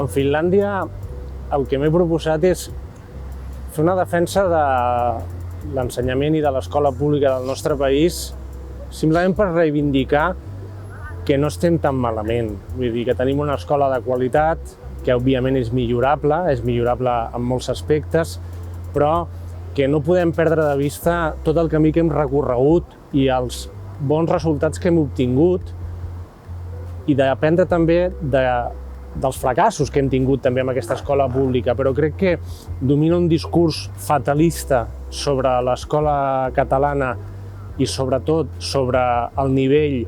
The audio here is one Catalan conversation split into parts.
En Finlàndia el que m'he proposat és fer una defensa de l'ensenyament i de l'escola pública del nostre país simplement per reivindicar que no estem tan malament. Vull dir que tenim una escola de qualitat, que òbviament és millorable en molts aspectes, però que no podem perdre de vista tot el camí que hem recorregut i els bons resultats que hem obtingut i d'aprendre també dels fracassos que hem tingut també amb aquesta escola pública, però crec que domina un discurs fatalista sobre l'escola catalana i sobretot sobre el nivell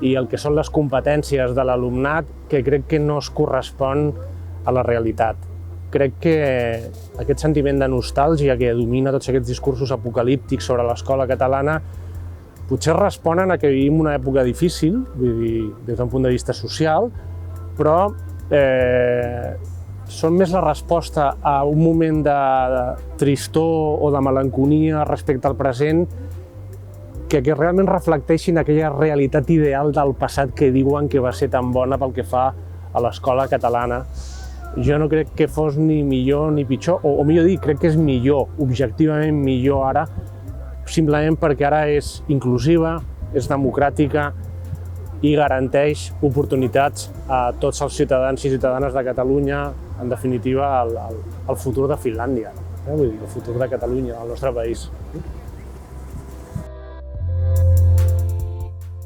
i el que són les competències de l'alumnat que crec que no es correspon a la realitat. Crec que aquest sentiment de nostàlgia que domina tots aquests discursos apocalíptics sobre l'escola catalana potser responen a que vivim una època difícil, vull dir, des d'un punt de vista social, però són més la resposta a un moment de tristor o de melancolia respecte al present que realment reflecteixin aquella realitat ideal del passat que diuen que va ser tan bona pel que fa a l'escola catalana. Jo no crec que fos ni millor ni pitjor, o millor dir, crec que és millor, objectivament millor ara, simplement perquè ara és inclusiva, és democràtica i garanteix oportunitats a tots els ciutadans i ciutadanes de Catalunya, en definitiva, el futur de Finlàndia, vull dir, el futur de Catalunya, del nostre país.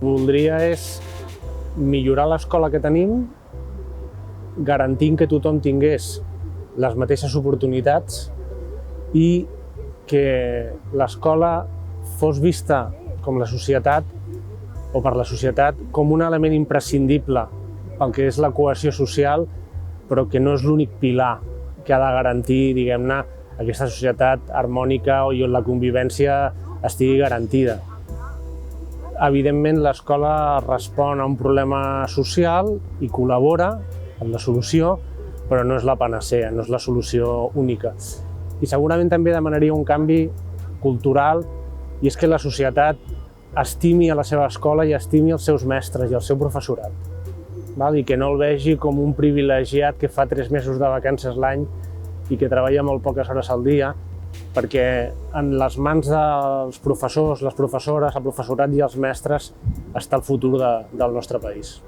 Voldria és millorar l'escola que tenim, garantint que tothom tingués les mateixes oportunitats i que l'escola fos vista com la societat o per la societat com un element imprescindible pel que és la cohesió social, però que no és l'únic pilar que ha de garantir, diguem-ne, aquesta societat harmònica i on la convivència estigui garantida. Evidentment, l'escola respon a un problema social i col·labora en la solució, però no és la panacea, no és la solució única. I segurament també demanaria un canvi cultural, i és que la societat estimi a la seva escola i estimi els seus mestres i el seu professorat, i que no el vegi com un privilegiat que fa 3 mesos de vacances l'any i que treballa molt poques hores al dia, perquè en les mans dels professors, les professores, el professorat i els mestres està el futur del nostre país.